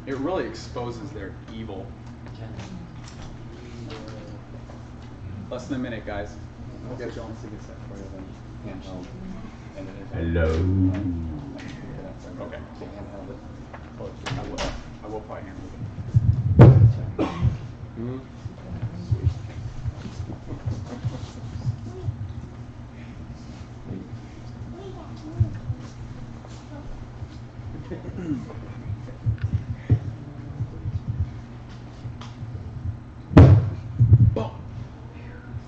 it really exposes their evil. Less than a minute, guys. I'll get John to sing a set for you then. Handheld. Hello. Okay. Handheld it. I will probably handle it. Boom.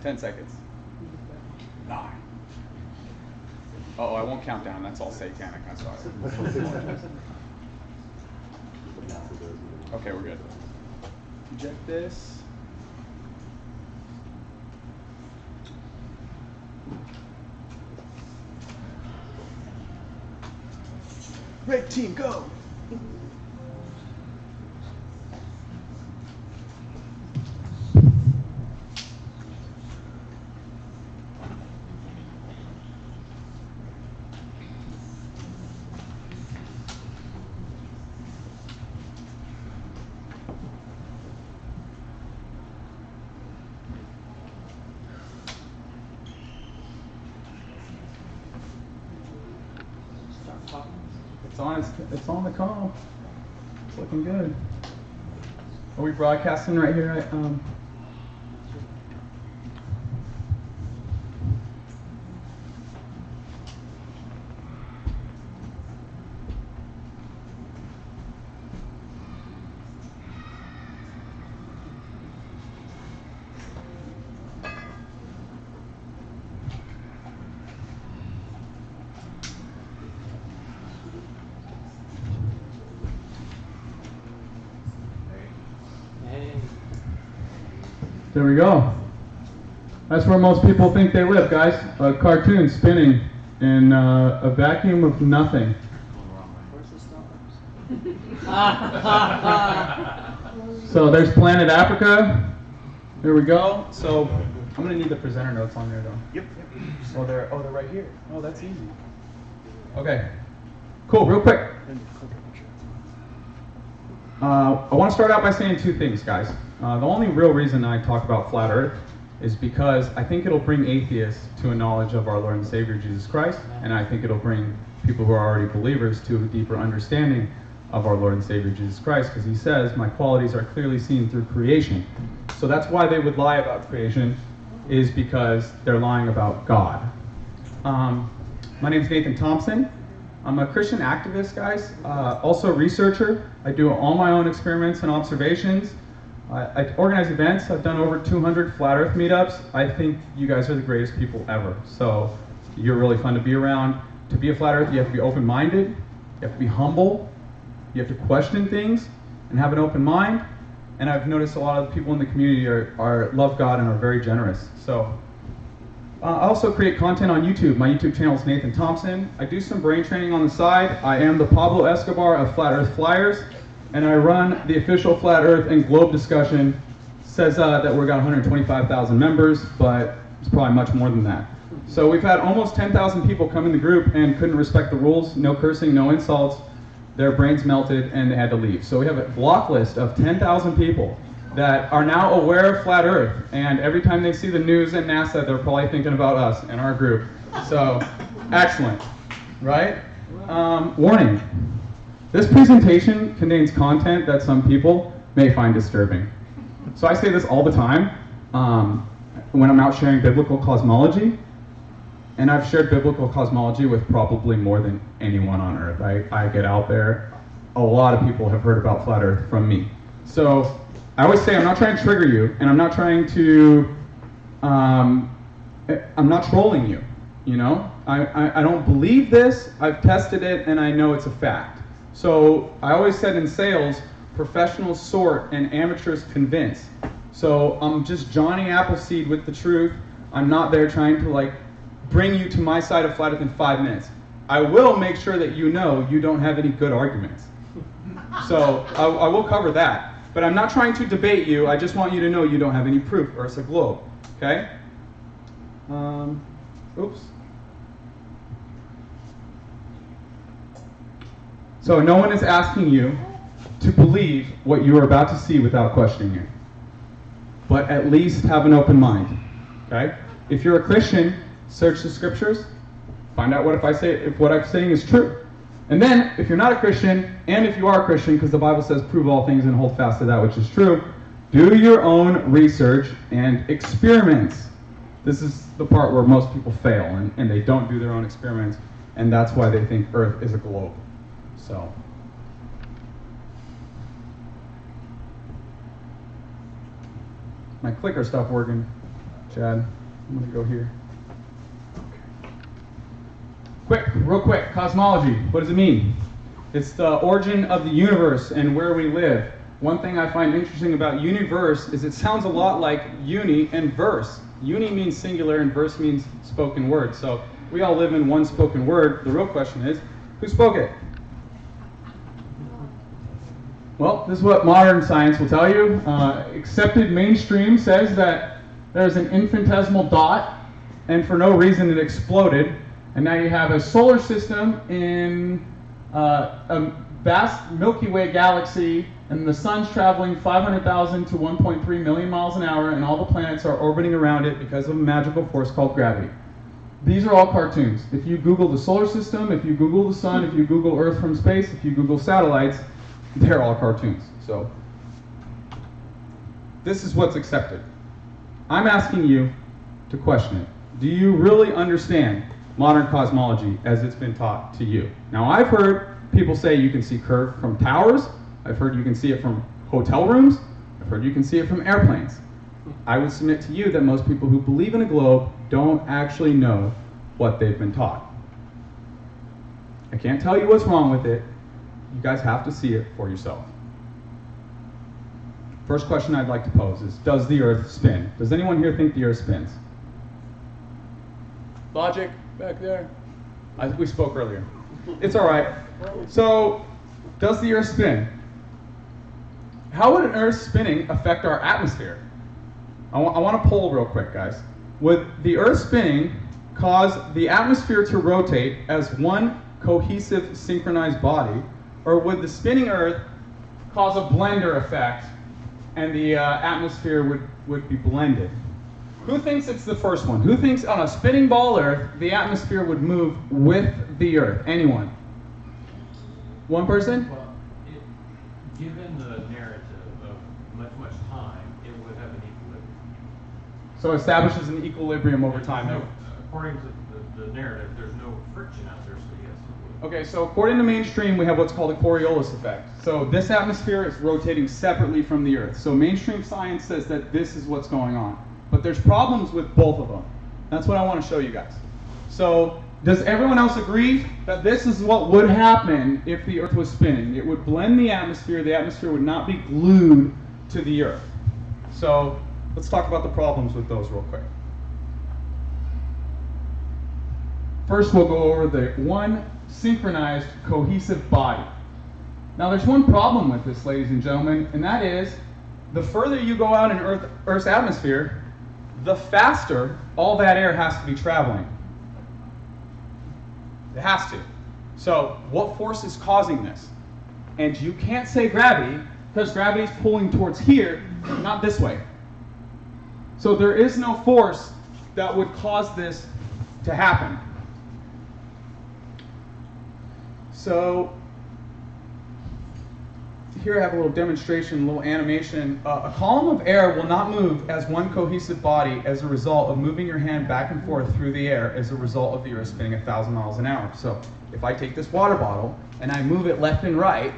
10 seconds. 9. Uh-oh, I won't count down. That's all satanic. I'm sorry. Okay, we're good. Eject this. Red team, go! It's on the call. It's looking good. Are we broadcasting right here? There we go. That's where most people think they live, guys. A cartoon spinning in a vacuum of nothing. So there's planet Africa. Here we go. So I'm gonna need the presenter notes on there, though. Yep. Oh, they're right here. Oh, that's easy. Okay. Cool. Real quick. I want to start out by saying 2 things, guys. The only real reason I talk about flat Earth is because I think it'll bring atheists to a knowledge of our Lord and Savior Jesus Christ, and I think it'll bring people who are already believers to a deeper understanding of our Lord and Savior Jesus Christ, because he says, my qualities are clearly seen through creation. So that's why they would lie about creation, is because they're lying about God. My name is Nathan Thompson. I'm a Christian activist, guys, also a researcher. I do all my own experiments and observations. I organize events. I've done over 200 Flat Earth meetups. I think you guys are the greatest people ever. So you're really fun to be around. To be a Flat Earth, you have to be open-minded. You have to be humble. You have to question things and have an open mind. And I've noticed a lot of the people in the community love God and are very generous. So I also create content on YouTube. My YouTube channel is Nathan Thompson. I do some brain training on the side. I am the Pablo Escobar of Flat Earth Flyers, and I run the official Flat Earth and Globe discussion. Says that we've got 125,000 members, but it's probably much more than that. So we've had almost 10,000 people come in the group and couldn't respect the rules. No cursing, no insults. Their brains melted and they had to leave. So we have a block list of 10,000 people that are now aware of Flat Earth, and every time they see the news and NASA, they're probably thinking about us and our group. So, excellent, right? Warning, this presentation contains content that some people may find disturbing. So I say this all the time when I'm out sharing biblical cosmology, and I've shared biblical cosmology with probably more than anyone on Earth. I get out there, a lot of people have heard about Flat Earth from me. So I always say I'm not trying to trigger you, and I'm not trying to, I'm not trolling you, you know? I don't believe this, I've tested it, and I know it's a fact. So I always said in sales, professionals sort and amateurs convince. So I'm just Johnny Appleseed with the truth. I'm not there trying to bring you to my side of Flat Earth in 5 minutes. I will make sure that you know you don't have any good arguments. So I will cover that. But I'm not trying to debate you, I just want you to know you don't have any proof, or it's a globe, okay? Oops. So no one is asking you to believe what you are about to see without questioning it. But at least have an open mind. Okay? If you're a Christian, search the scriptures, find out if what I'm saying is true. And then, if you're not a Christian, and if you are a Christian, because the Bible says prove all things and hold fast to that which is true, do your own research and experiments. This is the part where most people fail, and they don't do their own experiments, and that's why they think Earth is a globe. So, my clicker stopped working, Chad. I'm going to go here. Real quick, cosmology. What does it mean? It's the origin of the universe and where we live. One thing I find interesting about universe is it sounds a lot like uni and verse. Uni means singular and verse means spoken word. So we all live in one spoken word. The real question is, who spoke it? Well, this is what modern science will tell you. Accepted mainstream says that there's an infinitesimal dot, and for no reason it exploded. And now you have a solar system in a vast Milky Way galaxy, and the sun's traveling 500,000 to 1.3 million miles an hour, and all the planets are orbiting around it because of a magical force called gravity. These are all cartoons. If you Google the solar system, if you Google the sun, if you Google Earth from space, if you Google satellites, they're all cartoons. So this is what's accepted. I'm asking you to question it. Do you really understand modern cosmology as it's been taught to you? Now, I've heard people say you can see curve from towers. I've heard you can see it from hotel rooms. I've heard you can see it from airplanes. I would submit to you that most people who believe in a globe don't actually know what they've been taught. I can't tell you what's wrong with it. You guys have to see it for yourself. First question I'd like to pose is, does the Earth spin? Does anyone here think the Earth spins? Logic? Back there. I think we spoke earlier. It's all right. So, does the Earth spin? How would an Earth spinning affect our atmosphere? I want to poll real quick, guys. Would the Earth spinning cause the atmosphere to rotate as one cohesive, synchronized body, or would the spinning Earth cause a blender effect and the atmosphere would be blended? Who thinks it's the first one? Who thinks on a spinning ball Earth, the atmosphere would move with the Earth? Anyone? One person? Well, given the narrative of much time, it would have an equilibrium. So it establishes an equilibrium over time. According to the narrative, there's no friction out there, so yes, it would. Okay, so according to mainstream, we have what's called a Coriolis effect. So this atmosphere is rotating separately from the Earth. So mainstream science says that this is what's going on. But there's problems with both of them. That's what I want to show you guys. So, does everyone else agree that this is what would happen if the Earth was spinning? It would blend the atmosphere would not be glued to the Earth. So, let's talk about the problems with those real quick. First, we'll go over the one synchronized, cohesive body. Now, there's one problem with this, ladies and gentlemen, and that is, the further you go out in Earth's atmosphere, the faster all that air has to be traveling. It has to. So, what force is causing this? And you can't say gravity, because gravity is pulling towards here, not this way. So there is no force that would cause this to happen. So, here I have a little demonstration, a little animation. A column of air will not move as one cohesive body as a result of moving your hand back and forth through the air as a result of the Earth spinning 1,000 miles an hour. So if I take this water bottle and I move it left and right,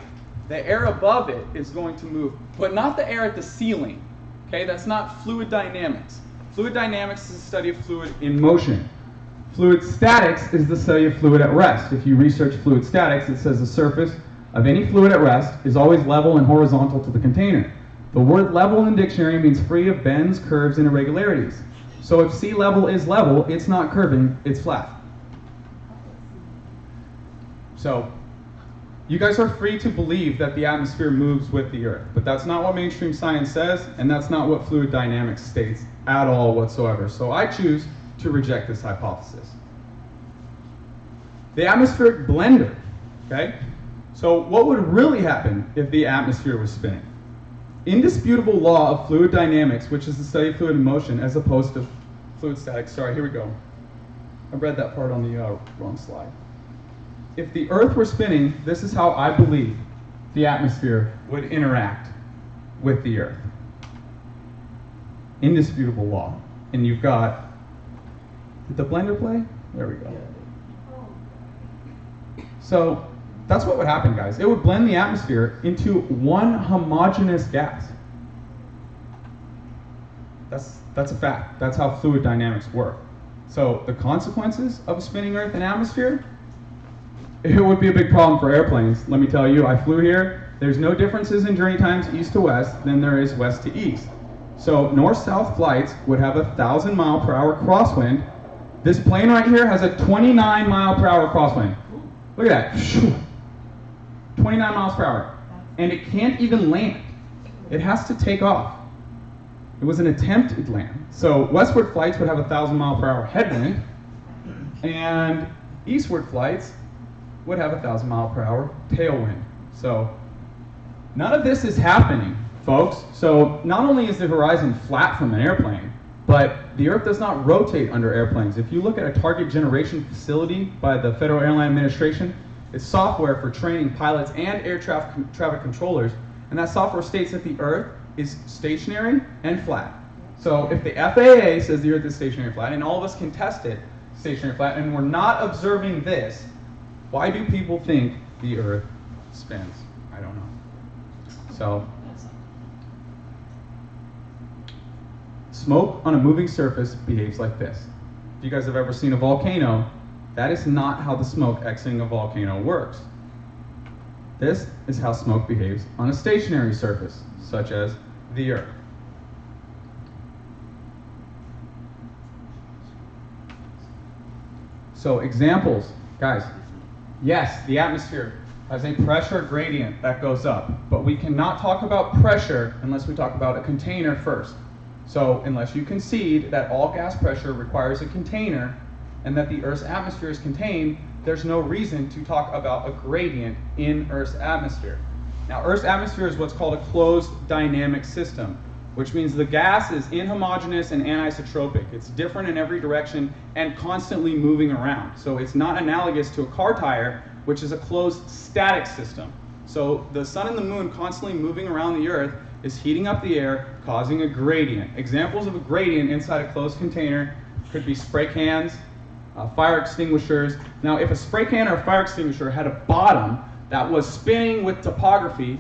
the air above it is going to move, but not the air at the ceiling. Okay, that's not fluid dynamics. Fluid dynamics is the study of fluid in motion. Fluid statics is the study of fluid at rest. If you research fluid statics, it says the surface of any fluid at rest is always level and horizontal to the container. The word level in the dictionary means free of bends, curves, and irregularities. So if sea level is level, it's not curving, it's flat. So you guys are free to believe that the atmosphere moves with the Earth, but that's not what mainstream science says, and that's not what fluid dynamics states at all whatsoever. So I choose to reject this hypothesis. The atmospheric blender, okay? So what would really happen if the atmosphere was spinning? Indisputable law of fluid dynamics, which is the study of fluid in motion as opposed to fluid statics. Sorry, here we go. I read that part on the wrong slide. If the Earth were spinning, this is how I believe the atmosphere would interact with the Earth. Indisputable law. And you've got, did the blender play? There we go. So that's what would happen, guys. It would blend the atmosphere into one homogeneous gas. That's a fact. That's how fluid dynamics work. So the consequences of a spinning Earth and atmosphere, it would be a big problem for airplanes. Let me tell you, I flew here. There's no differences in journey times east to west than there is west to east. So north-south flights would have a 1,000-mile-per-hour crosswind. This plane right here has a 29-mile-per-hour crosswind. Look at that. 29 miles per hour. And it can't even land. It has to take off. It was an attempted land. So westward flights would have a 1,000-mile-per-hour headwind, and eastward flights would have a 1,000-mile-per-hour tailwind. So none of this is happening, folks. So not only is the horizon flat from an airplane, but the Earth does not rotate under airplanes. If you look at a target generation facility by the Federal Airline Administration, it's software for training pilots and air traffic controllers, and that software states that the Earth is stationary and flat. So if the FAA says the Earth is stationary and flat, and all of us can test it stationary and flat, and we're not observing this, why do people think the Earth spins? I don't know. So, smoke on a moving surface behaves like this. If you guys have ever seen a volcano, that is not how the smoke exiting a volcano works. This is how smoke behaves on a stationary surface, such as the Earth. So examples, guys. Yes, the atmosphere has a pressure gradient that goes up, but we cannot talk about pressure unless we talk about a container first. So unless you concede that all gas pressure requires a container and that the Earth's atmosphere is contained, there's no reason to talk about a gradient in Earth's atmosphere. Now, Earth's atmosphere is what's called a closed dynamic system, which means the gas is inhomogeneous and anisotropic. It's different in every direction and constantly moving around. So it's not analogous to a car tire, which is a closed static system. So the sun and the moon constantly moving around the Earth is heating up the air, causing a gradient. Examples of a gradient inside a closed container could be spray cans, fire extinguishers. Now, if a spray can or a fire extinguisher had a bottom that was spinning with topography,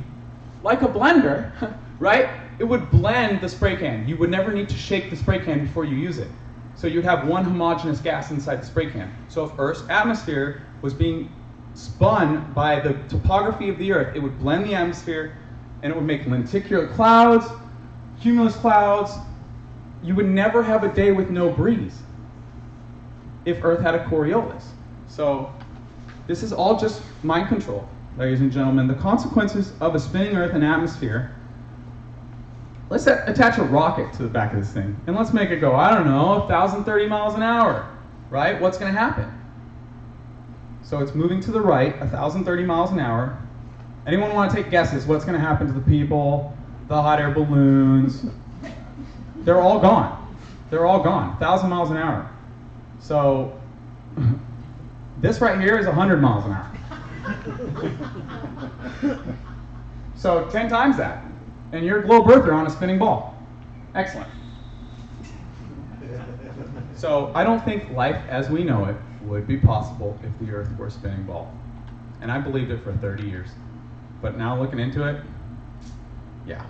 like a blender, right? It would blend the spray can. You would never need to shake the spray can before you use it. So you'd have one homogeneous gas inside the spray can. So if Earth's atmosphere was being spun by the topography of the Earth, it would blend the atmosphere and it would make lenticular clouds, cumulus clouds. You would never have a day with no breeze if Earth had a Coriolis. So this is all just mind control, ladies and gentlemen. The consequences of a spinning Earth and atmosphere. Let's attach a rocket to the back of this thing, and let's make it go, I don't know, 1,030 miles an hour, right? What's going to happen? So it's moving to the right, 1,030 miles an hour. Anyone want to take guesses? What's going to happen to the people, the hot air balloons? They're all gone. They're all gone, 1,000 miles an hour. So this right here is 100 miles an hour. So 10 times that. And you're a globe earther on a spinning ball. Excellent. So I don't think life as we know it would be possible if the Earth were a spinning ball. And I believed it for 30 years. But now looking into it, yeah.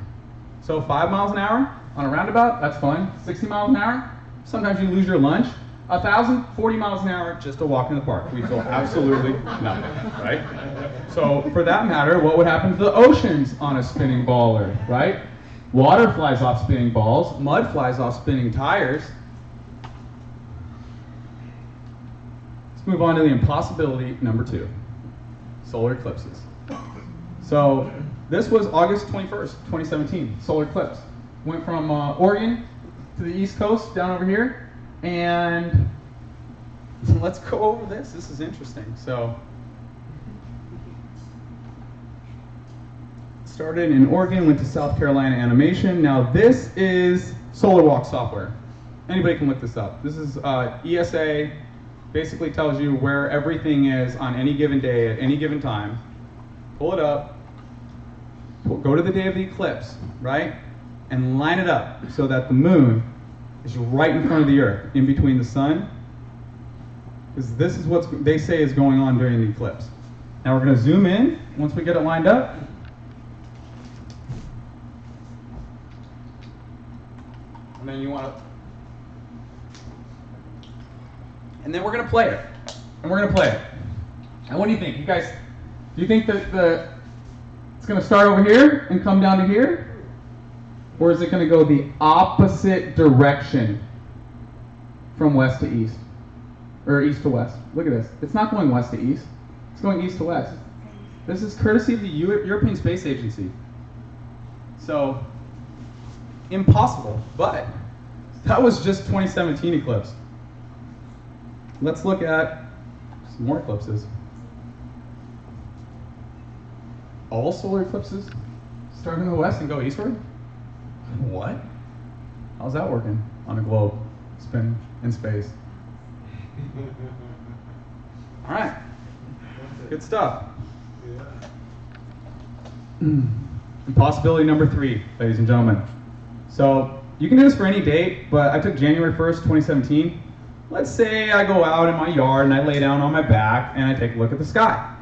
So 5 miles an hour on a roundabout, that's fun. 60 miles an hour, sometimes you lose your lunch. 1,040 miles an hour just to walk in the park. We feel absolutely nothing, right? So for that matter, what would happen to the oceans on a spinning ball Earth, right? Water flies off spinning balls, mud flies off spinning tires. Let's move on to the impossibility number 2, solar eclipses. So this was August 21st, 2017, solar eclipse. Went from Oregon to the East Coast down over here. And let's go over this. This is interesting. So Started in Oregon, went to South Carolina Animation. Now this is SolarWalk software. Anybody can look this up. This is ESA, basically tells you where everything is on any given day at any given time. Pull it up, go to the day of the eclipse, right? And line it up so that the moon is right in front of the Earth, in between the sun. Because this is what they say is going on during the eclipse. Now we're going to zoom in once we get it lined up. And then you want to... And then we're going to play it. And we're going to play it. And what do you think? You guys, do you think that it's going to start over here and come down to here? Or is it going to go the opposite direction from west to east? Or east to west? Look at this. It's not going west to east. It's going east to west. This is courtesy of the European Space Agency. So, impossible. But that was just 2017 eclipse. Let's look at some more eclipses. All solar eclipses start in the west and go eastward? What? How's that working on a globe spinning in space? All right, good stuff. Possibility number 3, ladies and gentlemen. So you can do this for any date, but I took January 1st, 2017. Let's say I go out in my yard and I lay down on my back and I take a look at the sky.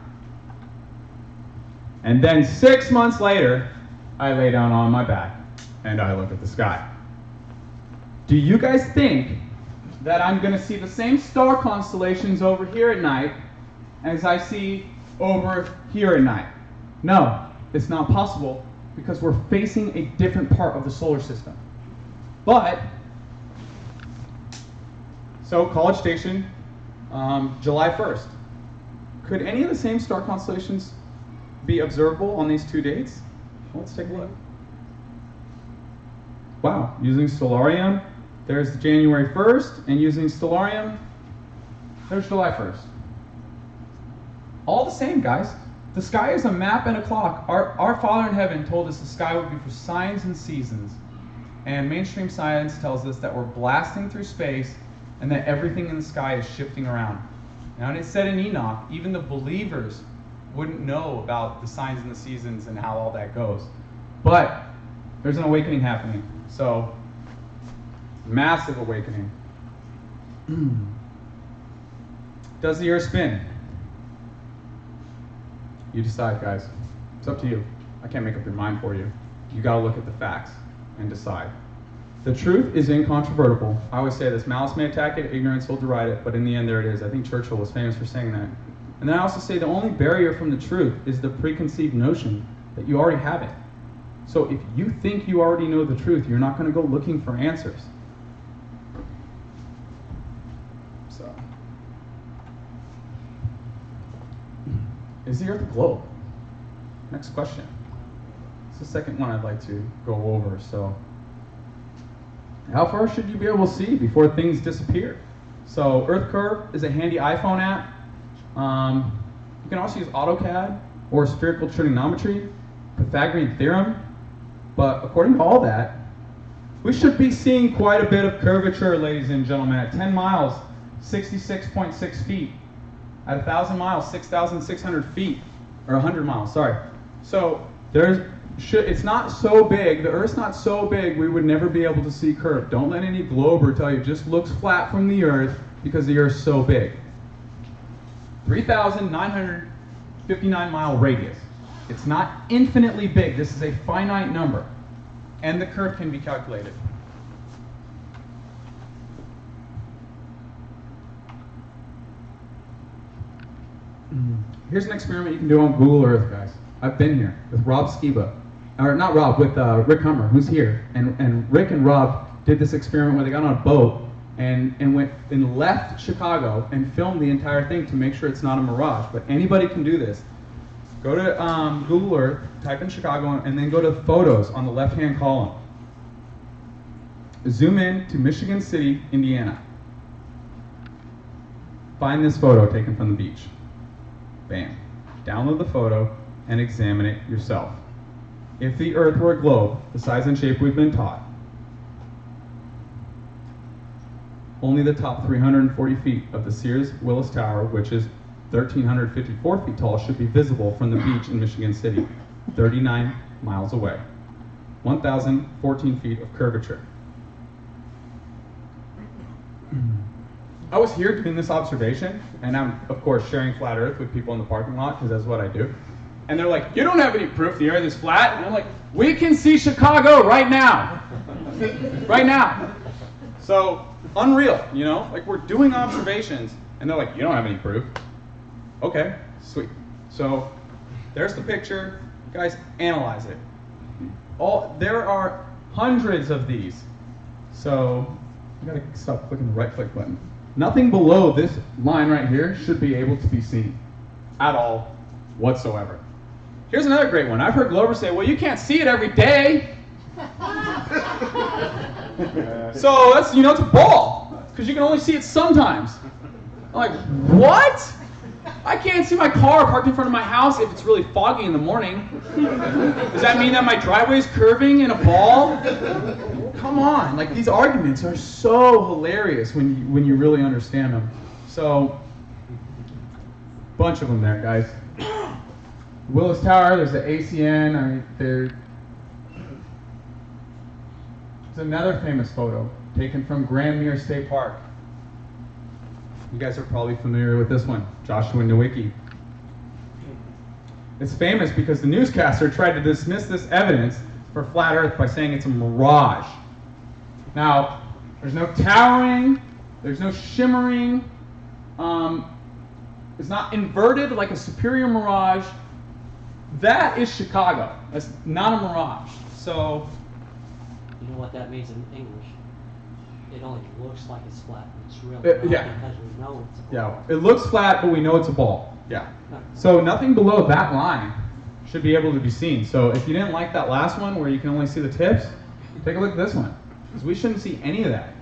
And then 6 months later, I lay down on my back and I look at the sky. Do you guys think that I'm going to see the same star constellations over here at night as I see over here at night? No, it's not possible because we're facing a different part of the solar system. But, so College Station, July 1st. Could any of the same star constellations be observable on these 2 dates? Let's take a look. Wow, using Stellarium, there's January 1st, and using Stellarium, there's July 1st. All the same, guys. The sky is a map and a clock. Our Father in heaven told us the sky would be for signs and seasons. And mainstream science tells us that we're blasting through space and that everything in the sky is shifting around. Now, and it said in Enoch, even the believers wouldn't know about the signs and the seasons and how all that goes. But there's an awakening happening. So, massive awakening. Does the Earth spin? You decide, guys. It's up to you. I can't make up your mind for you. You gotta look at the facts and decide. The truth is incontrovertible. I always say this, malice may attack it, ignorance will deride it, but in the end there it is. I think Churchill was famous for saying that. And then I also say the only barrier from the truth is the preconceived notion that you already have it. So if you think you already know the truth, you're not gonna go looking for answers. So, is the Earth a globe? Next question. It's the second one I'd like to go over. So, how far should you be able to see before things disappear? So, Earth Curve is a handy iPhone app. You can also use AutoCAD or spherical trigonometry, Pythagorean theorem. But according to all that, we should be seeing quite a bit of curvature, ladies and gentlemen. At 10 miles, 66.6 feet. At 1,000 miles, 6,600 feet. Or 100 miles, sorry. So it's not so big, the Earth's not so big, we would never be able to see curve. Don't let any glober tell you it just looks flat from the Earth because the Earth's so big. 3,959 mile radius. It's not infinitely big, this is a finite number. And the curve can be calculated. Here's an experiment you can do on Google Earth, guys. I've been here with Rob Skiba. Or not Rob, with Rick Hummer, who's here. And Rick and Rob did this experiment where they got on a boat and went and left Chicago and filmed the entire thing to make sure it's not a mirage. But anybody can do this. Go to Google Earth, type in Chicago, and then go to photos on the left-hand column. Zoom in to Michigan City, Indiana. Find this photo taken from the beach. Bam. Download the photo and examine it yourself. if the Earth were a globe, the size and shape we've been taught, only the top 340 feet of the Sears Willis Tower, which is 1,354 feet tall, should be visible from the beach in Michigan City, 39 miles away. 1,014 feet of curvature. I was here doing this observation, and I'm, of course, sharing flat Earth with people in the parking lot, because that's what I do. And they're like, you don't have any proof the Earth is flat? And I'm like, we can see Chicago right now. Right now. So, unreal, you know? Like, we're doing observations, and they're like, you don't have any proof. Okay, sweet. So, there's the picture. Guys, analyze it. There are hundreds of these. So, you gotta stop clicking the right click button. Nothing below this line right here should be able to be seen at all whatsoever. Here's another great one. I've heard Globers say, well, you can't see it every day. So that's, you know, it's a ball, because you can only see it sometimes. I'm like, what? I can't see my car parked in front of my house if it's really foggy in the morning. Does that mean that my driveway is curving in a ball? Come on, like, these arguments are so hilarious when you really understand them. So, bunch of them there, guys. Willis Tower, there's the ACN. There's another famous photo taken from Grandmere State Park. You guys are probably familiar with this one, Joshua Nowicki. It's famous because the newscaster tried to dismiss this evidence for flat Earth by saying it's a mirage. Now, there's no towering, there's no shimmering, it's not inverted like a superior mirage. That is Chicago. That's not a mirage. So, you know what that means in English? It only looks like it's flat, but it's really not, yeah. because we know it's a ball. Yeah, it looks flat, but we know it's a ball. Yeah. So nothing below that line should be able to be seen. So if you didn't like that last one where you can only see the tips, take a look at this one, because we shouldn't see any of that.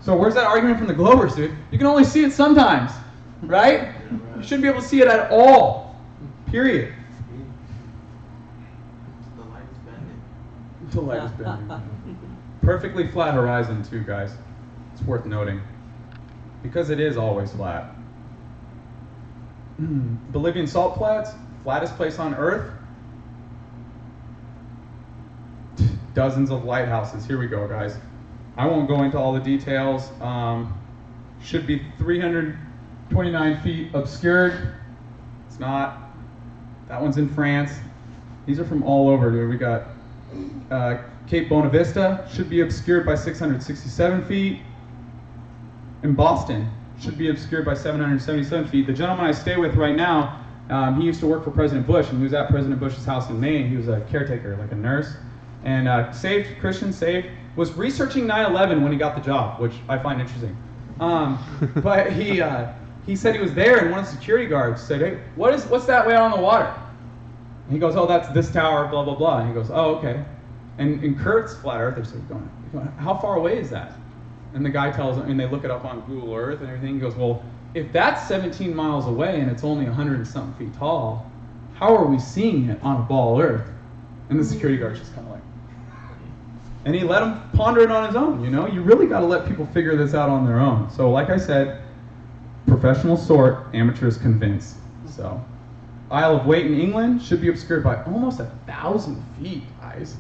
So where's that argument from the Globers, dude? You can only see it sometimes, right? You shouldn't be able to see it at all, period. The light is bending. The light is bending. Perfectly flat horizon too, guys. It's worth noting, because it is always flat. Bolivian salt flats, flattest place on Earth. Dozens of lighthouses. Here we go, guys. I won't go into all the details. Should be 329 feet obscured. It's not. That one's in France. These are from all over, dude. We got Cape Bonavista, should be obscured by 667 feet. In Boston, should be obscured by 777 feet. The gentleman I stay with right now, he used to work for President Bush, and he was at President Bush's house in Maine. He was a caretaker, like a nurse. And Christian saved, was researching 9/11 when he got the job, which I find interesting. But he said he was there, and one of the security guards said, hey, what's that way out on the water? And he goes, oh, that's this tower, blah, blah, blah. And he goes, oh, okay. And Kurt's flat earther said, going, how far away is that? And the guy tells him, and they look it up on Google Earth and everything. He goes, well, if that's 17 miles away and it's only 100 and something feet tall, how are we seeing it on a ball Earth? And the security guard's just kind of like, and he let him ponder it on his own, you know? You really got to let people figure this out on their own. So like I said, professional sort, amateurs convince. So Isle of Wight in England should be obscured by almost 1,000 feet, guys.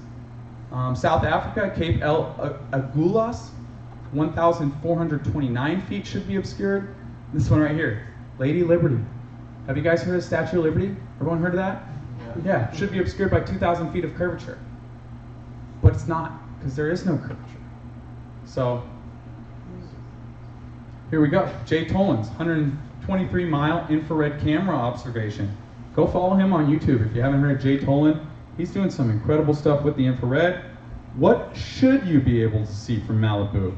South Africa, Cape Agulhas, 1,429 feet should be obscured. This one right here, Lady Liberty. Have you guys heard of Statue of Liberty? Everyone heard of that? Yeah, should be obscured by 2,000 feet of curvature. But it's not, because there is no curvature. So, here we go. Jay Tolan's 123-mile infrared camera observation. Go follow him on YouTube if you haven't heard of Jay Tolan. He's doing some incredible stuff with the infrared. What should you be able to see from Malibu?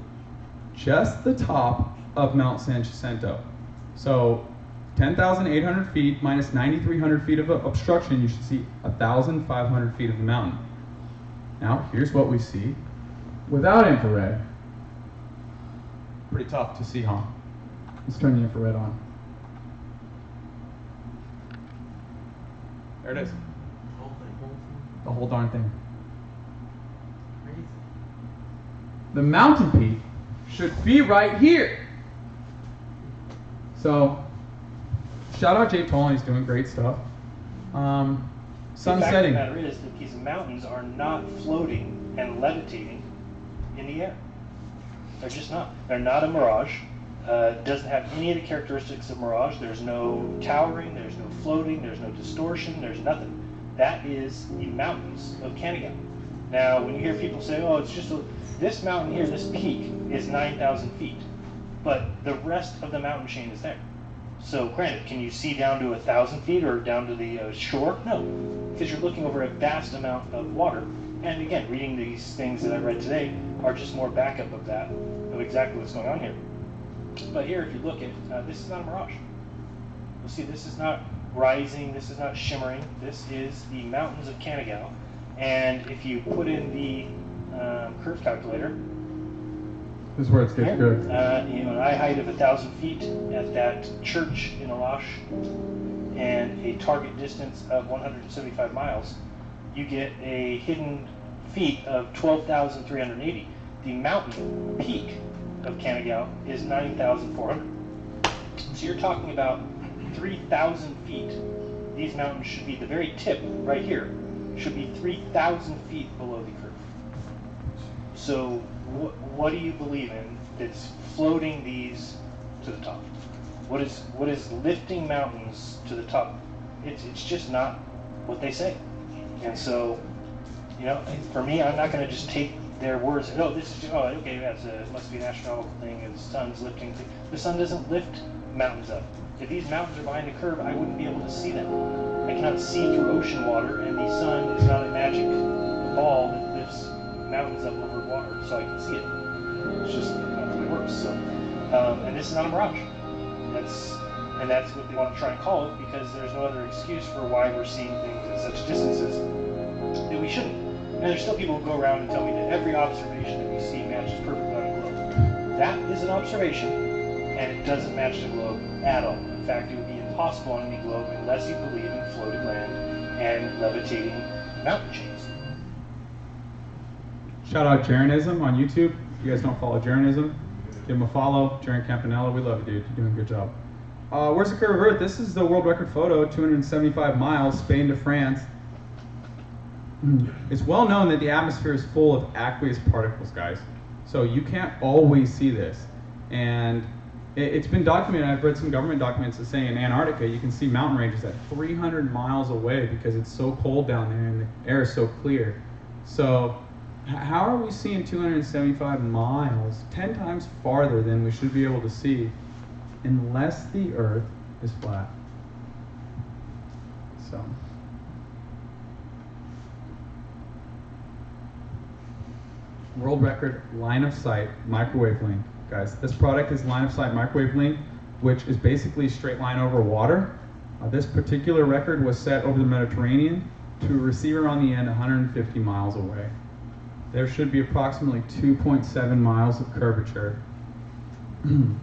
Just the top of Mount San Jacinto. So 10,800 feet minus 9,300 feet of obstruction, you should see 1,500 feet of the mountain. Now, here's what we see without infrared. Pretty tough to see, huh? Let's turn the infrared on. There it is. the whole darn thing. The mountain peak should be right here. So, shout out Jay Tolan, he's doing great stuff. Sun setting. The fact of the matter is that these mountains are not floating and levitating in the air. They're just not. They're not a mirage. Doesn't have any of the characteristics of mirage. There's no towering, there's no floating, there's no distortion, there's nothing. That is the mountains of Canada. Now, when you hear people say, oh, it's just this mountain here, this peak is 9,000 feet, but the rest of the mountain chain is there. So granted, can you see down to 1,000 feet or down to the shore? No, because you're looking over a vast amount of water. And again, reading these things that I read today are just more backup of that, of exactly what's going on here. But here, if you look at, this is not a mirage. You'll see this is not rising, this is not shimmering, this is the mountains of Canada. And if you put in the curve calculator, This is where it gets good. you know, an eye height of 1,000 feet at that church in Alash and a target distance of 175 miles, you get a hidden feet of 12,380. The mountain peak of Canada is 9,400. So you're talking about 3,000 feet. These mountains should be, the very tip right here, should be 3,000 feet below the curve. So what do you believe in that's floating these to the top? What is lifting mountains to the top? It's just not what they say. And so, you know, for me, I'm not going to just take their words and, oh, this is, oh, okay, it must be an astronomical thing, and the sun's lifting. The sun doesn't lift mountains up. If these mountains are behind a curve, I wouldn't be able to see them. I cannot see through ocean water, and the sun is not a magic ball that lifts mountains up over water, so I can see it. It's just not the way it works. So, and this is not a mirage. That's what they want to try and call it, because there's no other excuse for why we're seeing things at such distances that we shouldn't. And there's still people who go around and tell me that every observation that we see matches perfectly on a globe. That is an observation, and it doesn't match the globe at all. In fact, it would be impossible on any globe unless you believe in floated land and levitating mountain chains. Shout out Jaronism on YouTube. If you guys don't follow Jaronism, give him a follow. Jaron Campanella, we love you, dude. You're doing a good job. Where's the curve of Earth? This is the world record photo, 275 miles, Spain to France. It's well known that the atmosphere is full of aqueous particles, guys. So you can't always see this. And it's been documented. I've read some government documents that say in Antarctica you can see mountain ranges at 300 miles away because it's so cold down there and the air is so clear. So how are we seeing 275 miles, 10 times farther than we should be able to see, unless the Earth is flat? So. World record line of sight microwave link. Guys, this product is line of sight microwave link, which is basically a straight line over water. This particular record was set over the Mediterranean to a receiver on the end 150 miles away. There should be approximately 2.7 miles of curvature,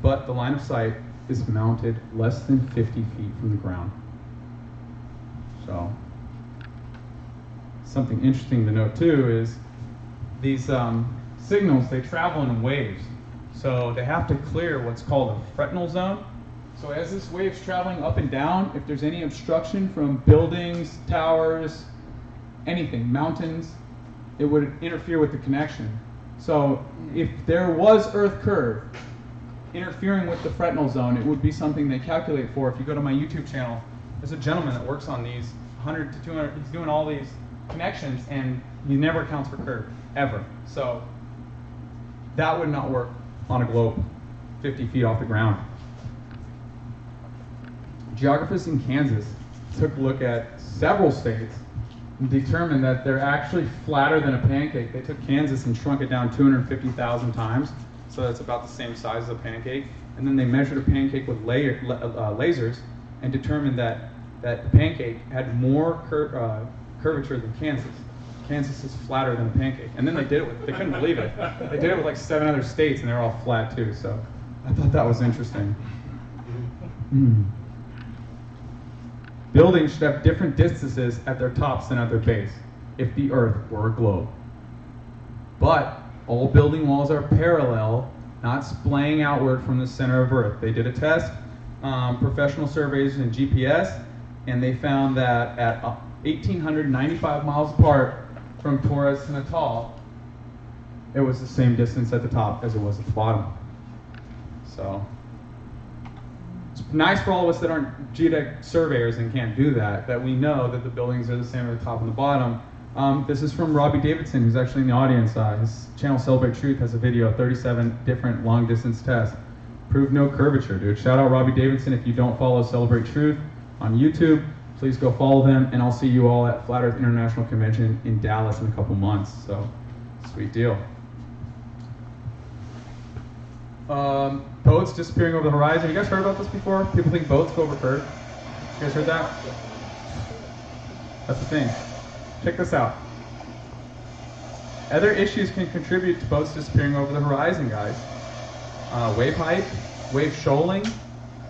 but the line of sight is mounted less than 50 feet from the ground. So, something interesting to note too is these signals, they travel in waves. So they have to clear what's called a fretnal zone. So as this wave's traveling up and down, if there's any obstruction from buildings, towers, anything, mountains, it would interfere with the connection. So if there was Earth curve interfering with the fretnal zone, it would be something they calculate for. If you go to my YouTube channel, there's a gentleman that works on these 100 to 200, he's doing all these connections and he never accounts for curve, ever. So that would not work on a globe 50 feet off the ground. Geographers in Kansas took a look at several states and determined that they're actually flatter than a pancake. They took Kansas and shrunk it down 250,000 times, so that's about the same size as a pancake. And then they measured a pancake with lasers and determined that the pancake had more curvature than Kansas. Kansas is flatter than a pancake. And then they did it with, they couldn't believe it. They did it with like 7 other states and they're all flat too, so I thought that was interesting. Buildings should have different distances at their tops than at their base. if the Earth were a globe. But all building walls are parallel, not splaying outward from the center of Earth. They did a test, professional surveys and GPS, and they found that at 1,895 miles apart from Taurus and Natal, it was the same distance at the top as it was at the bottom. So it's nice for all of us that aren't geodetic surveyors and can't do that, that we know that the buildings are the same at the top and the bottom. This is from Robbie Davidson, who's actually in the audience. His channel Celebrate Truth has a video, 37 different long distance tests. Prove no curvature, dude. Shout out Robbie Davidson. If you don't follow Celebrate Truth on YouTube, please go follow them, and I'll see you all at Flat Earth International Convention in Dallas in a couple months. So, sweet deal. Boats disappearing over the horizon. You guys heard about this before? People think boats go over curve. You guys heard that? That's the thing. Check this out. Other issues can contribute to boats disappearing over the horizon, guys. Wave height, wave shoaling.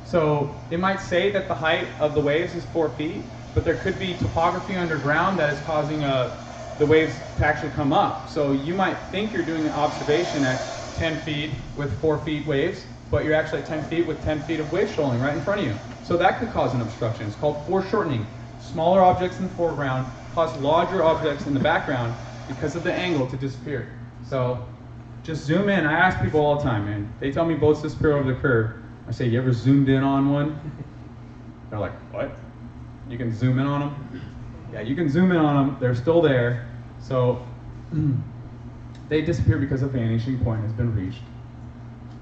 So it might say that the height of the waves is 4 feet, but there could be topography underground that is causing the waves to actually come up. So you might think you're doing an observation at 10 feet with 4 feet waves, but you're actually at 10 feet with 10 feet of wave shoaling right in front of you. So that could cause an obstruction. It's called foreshortening. Smaller objects in the foreground cause larger objects in the background because of the angle to disappear. So just zoom in. I ask people all the time, man. They tell me boats disappear over the curve. I say, you ever zoomed in on one? They're like, what? You can zoom in on them? Yeah, you can zoom in on them. They're still there. So they disappear because a vanishing point has been reached.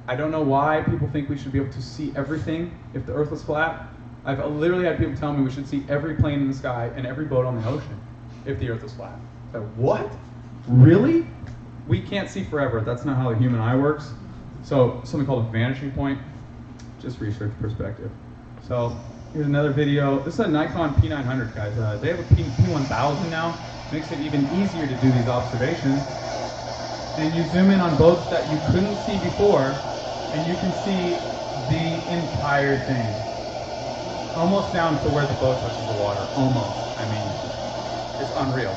I don't know why people think we should be able to see everything if the Earth was flat. I've literally had people tell me we should see every plane in the sky and every boat on the ocean if the Earth was flat. So what? Really? We can't see forever. That's not how the human eye works. So something called a vanishing point, just research perspective. So here's another video. This is a Nikon P900, guys. They have a P1000 now. Makes it even easier to do these observations. And you zoom in on boats that you couldn't see before, and you can see the entire thing. Almost down to where the boat touches the water. Almost. I mean, it's unreal.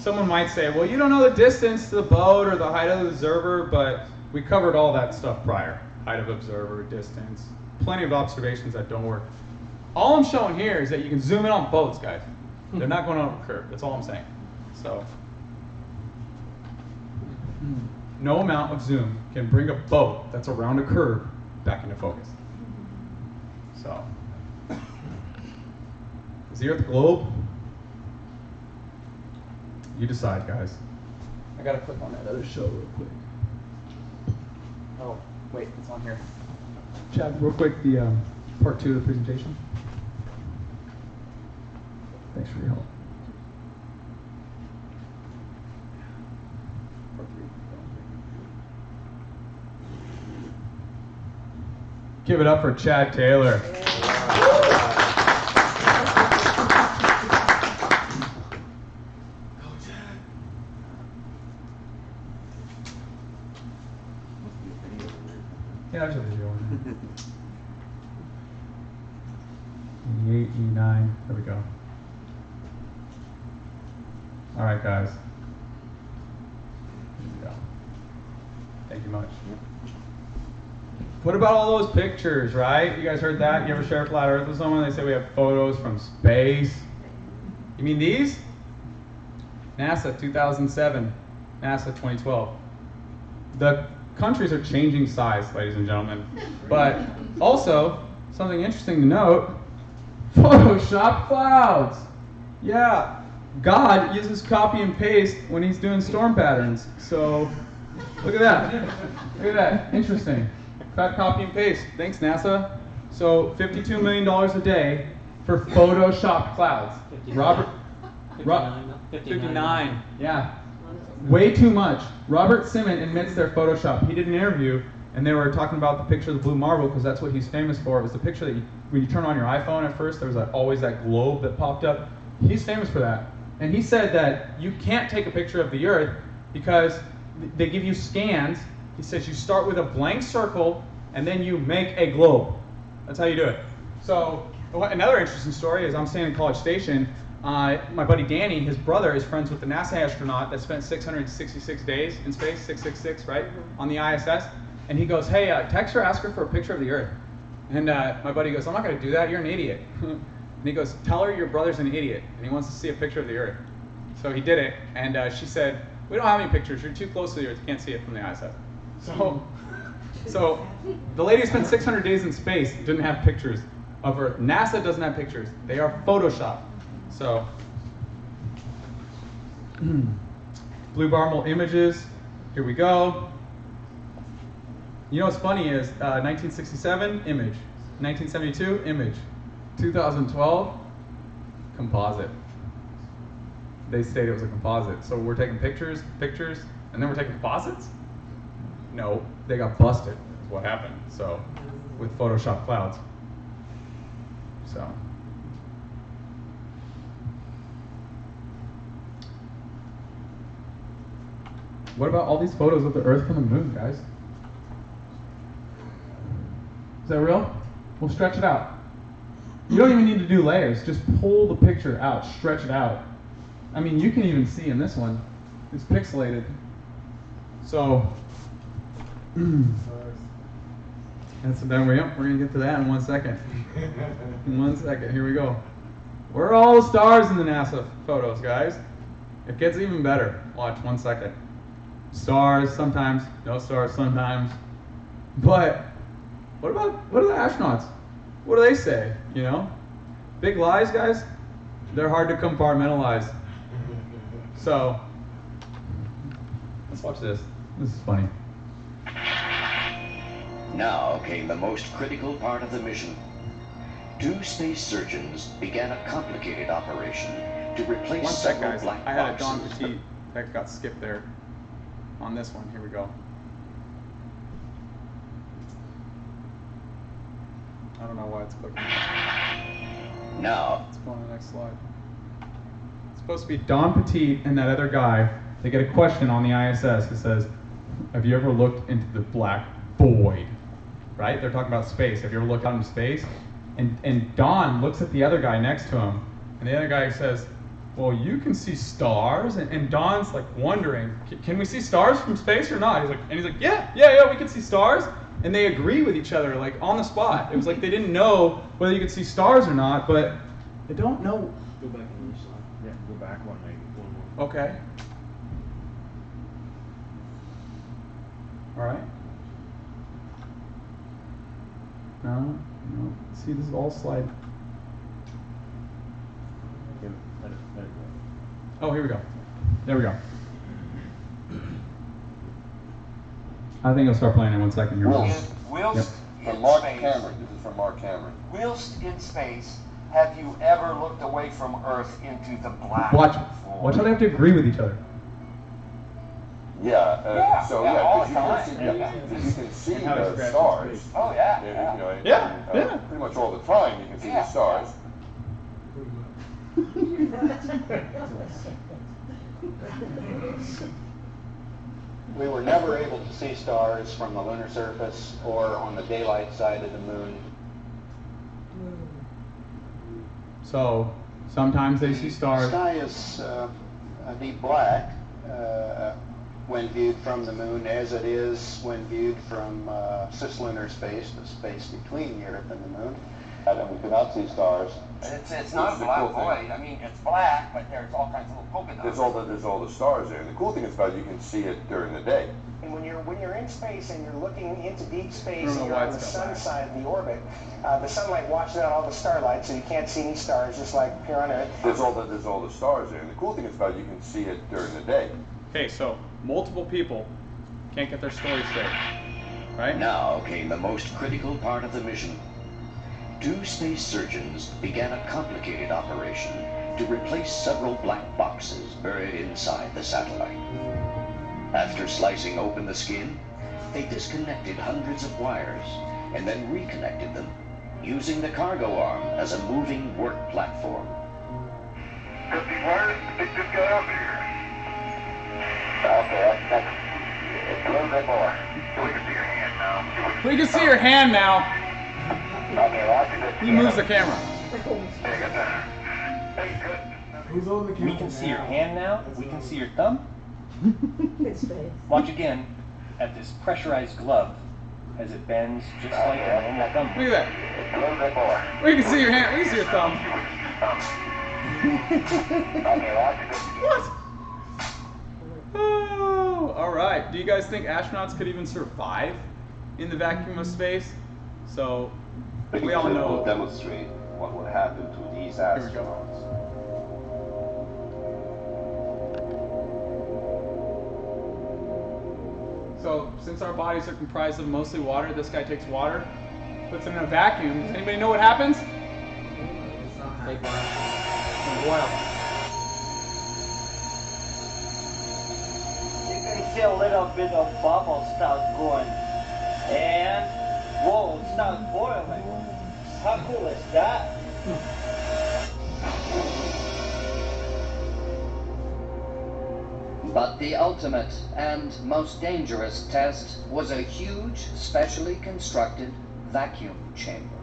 Someone might say, well, you don't know the distance to the boat or the height of the observer, but we covered all that stuff prior. Height of observer, distance, plenty of observations that don't work. All I'm showing here is that you can zoom in on boats, guys. They're not going over a curve. That's all I'm saying. So, no amount of zoom can bring a boat that's around a curve back into focus. So, is the Earth a globe? You decide, guys. I gotta click on that other show real quick. Oh, wait, it's on here. Chad, real quick, the part 2 of the presentation. Thanks for your help. Part 3. Give it up for Chad Taylor. Yeah, there's a video on there. 88, 89, there we go. All right, guys. Here we go. Thank you much. What about all those pictures, right? You guys heard that? You ever share a flat Earth with someone? They say we have photos from space. You mean these? NASA 2007, NASA 2012. The countries are changing size, ladies and gentlemen. But also, something interesting to note, Photoshop clouds. Yeah, God uses copy and paste when he's doing storm patterns. So, look at that. Look at that, interesting. Cut, copy, and paste. Thanks, NASA. So, $52 million a day for Photoshop clouds. 59. 59, yeah. Way too much. Robert Simmons admits their Photoshop. He did an interview, and they were talking about the picture of the Blue Marble because that's what he's famous for. It was the picture that when you turn on your iPhone at first, there was always that globe that popped up. He's famous for that. And he said that you can't take a picture of the Earth because they give you scans. He says you start with a blank circle, and then you make a globe. That's how you do it. So Another interesting story is I'm staying in College Station. My buddy Danny, his brother, is friends with the NASA astronaut that spent 666 days in space, 666, right, on the ISS. And he goes, hey, text her, ask her for a picture of the Earth. And my buddy goes, I'm not going to do that. You're an idiot. And he goes, tell her your brother's an idiot, and he wants to see a picture of the Earth. So he did it, and she said, we don't have any pictures. You're too close to the Earth. You can't see it from the ISS. So the lady who spent 600 days in space didn't have pictures of Earth. NASA doesn't have pictures. They are Photoshopped. So, blue Barmel images. Here we go. You know what's funny is 1967, image. 1972, image. 2012, composite. They stated it was a composite. So we're taking pictures, and then we're taking composites? No, they got busted, is what happened. So, with Photoshop clouds. So. What about all these photos of the Earth from the moon, guys? Is that real? We'll stretch it out. You don't even need to do layers. Just pull the picture out, stretch it out. I mean, you can even see in this one, it's pixelated. So, that's the done. We're going to get to that in 1 second. In 1 second, here we go. Where are all the stars in the NASA photos, guys? It gets even better. Watch, 1 second. Stars sometimes, no stars sometimes. But what are the astronauts? What do they say, you know? Big lies, guys? They're hard to compartmentalize. So, let's watch this. This is funny. Now came the most critical part of the mission. Two space surgeons began a complicated operation to replace 1 sec, several guys. black I had a Don boxes. Petit that got skipped there. On this one, here we go. I don't know why it's clicking. Now, Let's go on to the next slide. It's supposed to be Don Petit and that other guy. They get a question on the ISS. It says, have you ever looked into the black void? Right? They're talking about space. Have you ever looked out into space? And Don looks at the other guy next to him, and the other guy says, well, you can see stars, and Don's like wondering, can we see stars from space or not? He's like, yeah, we can see stars, and they agree with each other like on the spot. It was like they didn't know whether you could see stars or not, but they don't know. Go back on the slide. Yeah, go back one maybe, one more. Okay. All right. No. See, this is all slide. Oh, here we go. There we go. I think I'll start playing in 1 second here. Whilst From in Mark space, Cameron. This is from Mark Cameron. whilst in space, have you ever looked away from Earth into the black Watch void? how they have to agree with each other. Yeah, So yeah, all because the you, time. you can see And how they the scratch stars. his face. Oh yeah, You know, Yeah. pretty much all the time you can see Yeah. the stars. We were never able to see stars from the lunar surface or on the daylight side of the moon. So sometimes they see The stars. sky is a deep black when viewed from the moon, as it is when viewed from cislunar space, the space between the Earth and the moon. And we cannot see stars. it's not a the black cool thing. void. I mean, it's black, but there's all kinds of little polka dots. There's all the stars there. And the cool thing is about it, you can see it during the day. And when you're in space and you're looking into deep space I don't know and you're why on the it's got sun black. side of the orbit, the sunlight washes out all the starlight, so you can't see any stars, just like here on Earth. There's all the stars there. And the cool thing is about it, you can see it during the day. Okay, so multiple people can't get their story straight, right? now came the most critical part of the mission. Two space surgeons began a complicated operation to replace several black boxes buried inside the satellite. After slicing open the skin, they disconnected hundreds of wires and then reconnected them, using the cargo arm as a moving work platform. Got these wires to take this guy out here. Okay, that's a little bit more. So we can see your hand now. We can see your hand now. Okay, well, that's a good He moves the camera. Who's on the camera? We can see your hand now. We can see your thumb. Watch again at this pressurized glove as it bends just like a normal thumb. Look at that. We can see your hand. We can see your thumb. What? Oh, all right. Do you guys think astronauts could even survive in the vacuum of space? So we all know. Will demonstrate what would happen to these astronauts. So since our bodies are comprised of mostly water, this guy takes water, puts it in a vacuum. Does anybody know what happens? Take oil. You can see a little bit of bubbles start going, and whoa, it starts boiling. How cool is that? But the ultimate and most dangerous test was a huge, specially constructed vacuum chamber.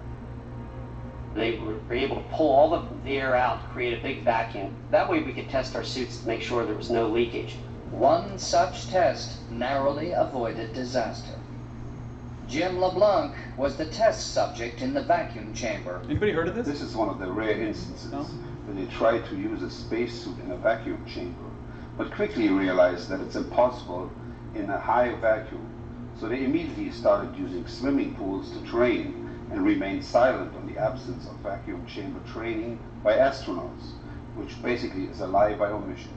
They were able to pull all the air out to create a big vacuum. That way we could test our suits to make sure there was no leakage. One such test narrowly avoided disaster. Jim LeBlanc was the test subject in the vacuum chamber. Anybody heard of this? This is one of the rare instances that they tried to use a spacesuit in a vacuum chamber, but quickly realized that it's impossible in a high vacuum. So they immediately started using swimming pools to train and remained silent on the absence of vacuum chamber training by astronauts, which basically is a lie by omission.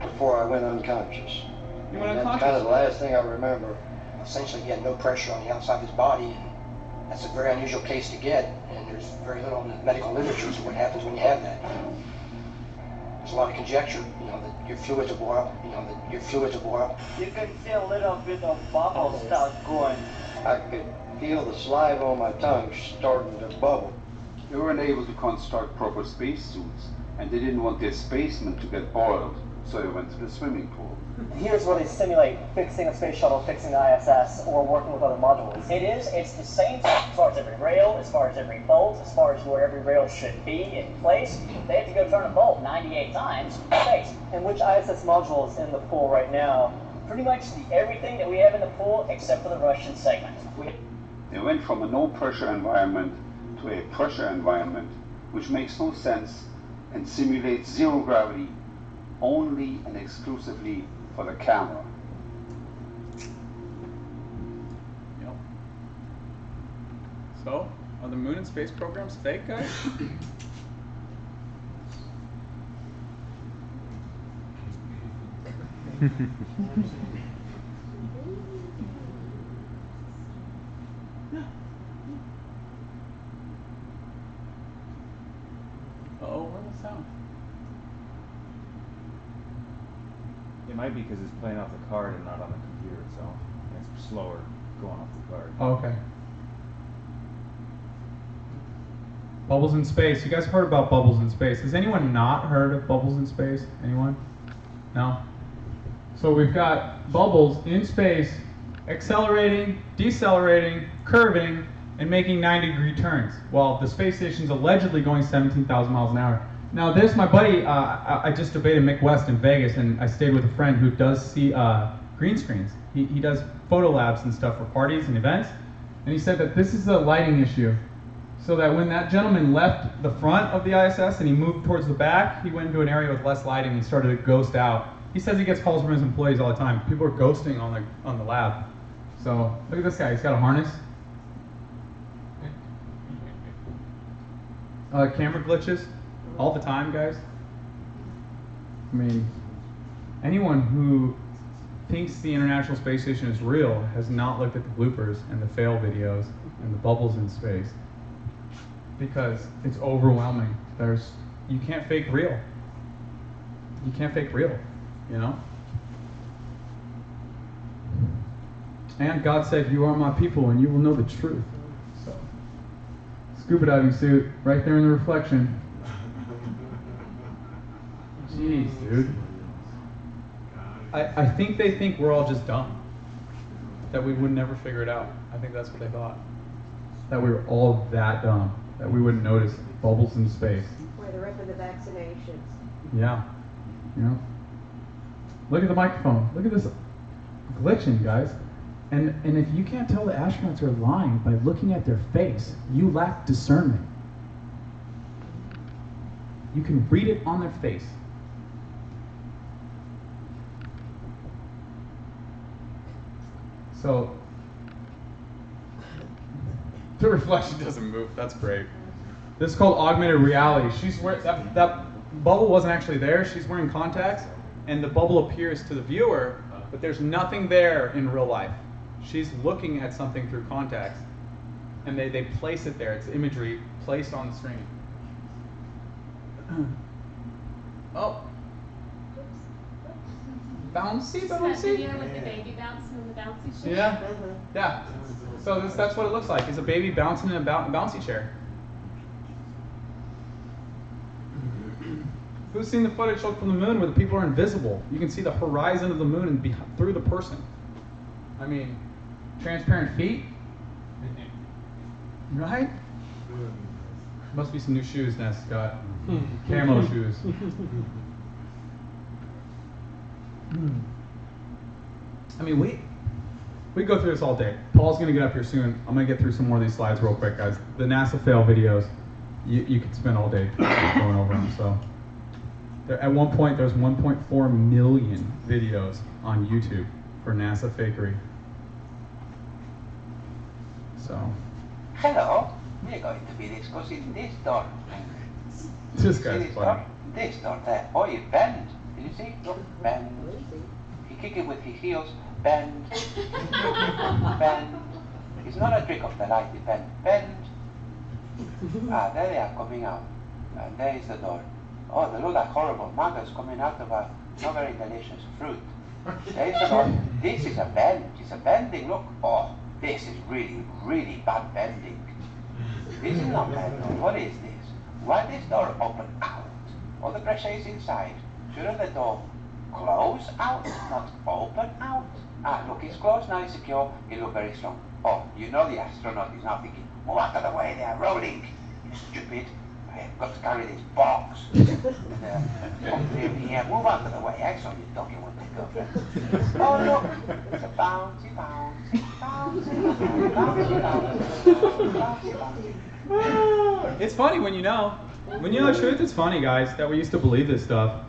Before I went unconscious. You went That's unconscious? kind of the last thing I remember. Essentially, he had no pressure on the outside of his body, and that's a very unusual case to get, and there's very little in the medical literature as to what happens when you have that. There's a lot of conjecture, that your fluids will boil, that your fluids will boil. You can see a little bit of bubbles start going. I could feel the saliva on my tongue starting to bubble. They weren't able to construct proper spacesuits, and they didn't want their spacemen to get boiled, so they went to the swimming pool. Here's where they simulate fixing a space shuttle, fixing the ISS, or working with other modules. It's the same as far as every rail, as far as every bolt, as far as where every rail should be in place. They have to go turn a bolt 98 times in space. And which ISS module is in the pool right now? Pretty much everything that we have in the pool except for the Russian segment. They went from a no-pressure environment to a pressure environment, which makes no sense and simulates zero gravity only and exclusively for the camera. Yep. So, are the moon and space programs fake, guys? Uh-oh, where's the sound? It might be because it's playing off the card and not on the computer itself. And it's slower going off the card. Oh, okay. Bubbles in space. You guys heard about bubbles in space. Has anyone not heard of bubbles in space? Anyone? No? So we've got bubbles in space accelerating, decelerating, curving, and making 90-degree turns while the space station's allegedly going 17,000 miles an hour. Now this, my buddy, I just debated Mick West in Vegas, and I stayed with a friend who does see green screens. He does photo labs and stuff for parties and events, and he said that this is a lighting issue. So that when that gentleman left the front of the ISS and he moved towards the back, he went into an area with less lighting and started to ghost out. He says he gets calls from his employees all the time. People are ghosting on the lab. So look at this guy. He's got a harness. Camera glitches all the time, guys. I mean, anyone who thinks the International Space Station is real has not looked at the bloopers and the fail videos and the bubbles in space, because it's overwhelming. You can't fake real. You can't fake real, you know? And God said, "You are my people and you will know the truth." So, scuba diving suit, right there in the reflection. Jeez, dude. I think they think we're all just dumb. That we would never figure it out. I think that's what they thought. That we were all that dumb. that we wouldn't notice bubbles in space. Or the rip of the vaccinations. Yeah. You know? Look at the microphone. Look at this glitching, guys. And if you can't tell the astronauts are lying by looking at their face, you lack discernment. You can read it on their face. So, the reflection doesn't move. That's great. This is called augmented reality. She's wearing that bubble wasn't actually there. She's wearing contacts, and the bubble appears to the viewer, but there's nothing there in real life. She's looking at something through contacts, and they place it there. It's imagery placed on the screen. Oh. Bouncy, That bouncy. video with the baby bouncing in the bouncy chair? Yeah. Yeah. So that's what it looks like. It's a baby bouncing in a bouncy chair. Who's seen the footage from the moon where the people are invisible? You can see the horizon of the moon and through the person. I mean, transparent feet? Right? Must be some new shoes, Ness, Scott. Camo shoes. I mean, we go through this all day. Paul's going to get up here soon. I'm going to get through some more of these slides real quick, guys. The NASA fail videos, you could spend all day going over them. So, at one point, there's 1.4 million videos on YouTube for NASA fakery. So. Hello, we're going to be discussing this door. This guy's funny. This door there. Oh, it bend. Did you see? Look, bend. He kick it with his heels. Bend. Bend. It's not a trick of the light. It bend. Bend. Ah, there they are coming out. And there is the door. Oh, they look like horrible maggots coming out of a not very delicious fruit. There is the door. This is a bend. It's a bending. Look. Oh, this is really, really bad bending. This is not bending. What is this? Why this door open out? All the pressure is inside. Shouldn't the door close out, not open out? Ah, look, it's closed now, it's secure. It looks very strong. Oh, you know the astronaut is now thinking, move out of the way, they are rolling. You stupid. I have got to carry this box. Come here, move out of the way. I saw you talking with the girlfriend. Oh, look, it's a bouncy, bouncy, bouncy, bouncy, bouncy, bouncy, bouncy. It's funny when you know. When you know the truth, it's funny, guys, that we used to believe this stuff.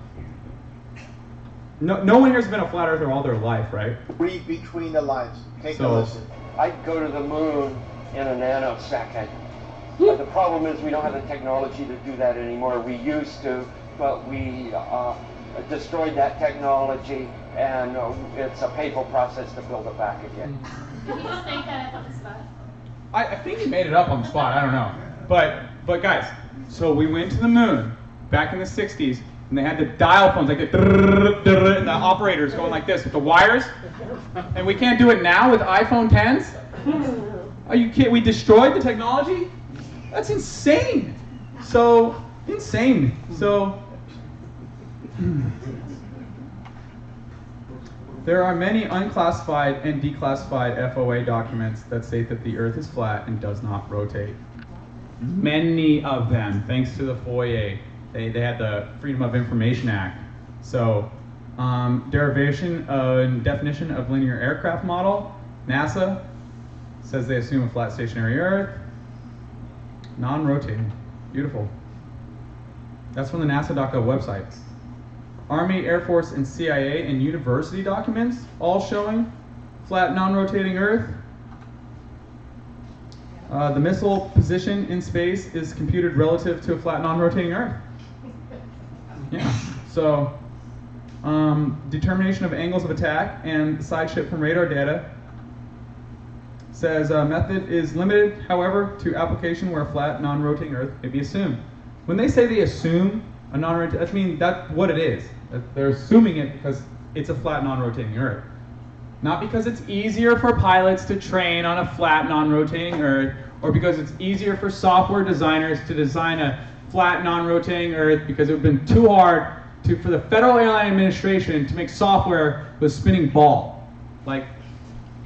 No one here's been a flat earther all their life, right? Read between the lines. Take a So- listen. I'd go to the moon in a nanosecond. But the problem is we don't have the technology to do that anymore. We used to, but we destroyed that technology, and it's a painful process to build it back again. Did he just make that up on the spot? I think he made it up on the spot. I don't know. But guys, so we went to the moon back in the 60s, and they had the dial phones, like and the operators going like this with the wires. And we can't do it now with iPhone 10s? Are you kidding? We destroyed the technology? That's insane. So, insane. So, there are many unclassified and declassified FOA documents that state that the Earth is flat and does not rotate. Many of them, thanks to the FOIA. They had the Freedom of Information Act. So, derivation and definition of linear aircraft model. NASA says they assume a flat stationary Earth. Non-rotating. Beautiful. That's from the NASA.gov website. Army, Air Force, and CIA and university documents all showing flat non-rotating Earth. The missile position in space is computed relative to a flat non-rotating Earth. Yeah. So, determination of angles of attack and side shift from radar data says method is limited, however, to application where a flat non-rotating Earth may be assumed. When they say they assume a non-rotating, that means that's what it is. They're assuming it because it's a flat non-rotating Earth. Not because it's easier for pilots to train on a flat non-rotating Earth, or because it's easier for software designers to design a flat non-rotating Earth because it would have been too hard for the Federal Airline Administration to make software with a spinning ball.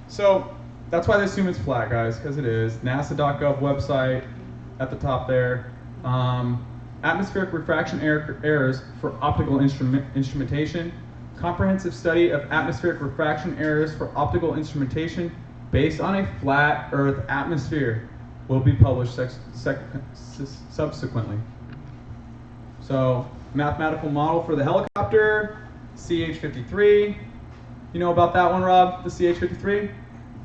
So that's why they assume it's flat, guys, because it is. NASA.gov website, at the top there. Atmospheric refraction errors for optical instrumentation. Comprehensive study of atmospheric refraction errors for optical instrumentation based on a flat Earth atmosphere will be published subsequently. So, mathematical model for the helicopter, CH-53. You know about that one, Rob, the CH-53?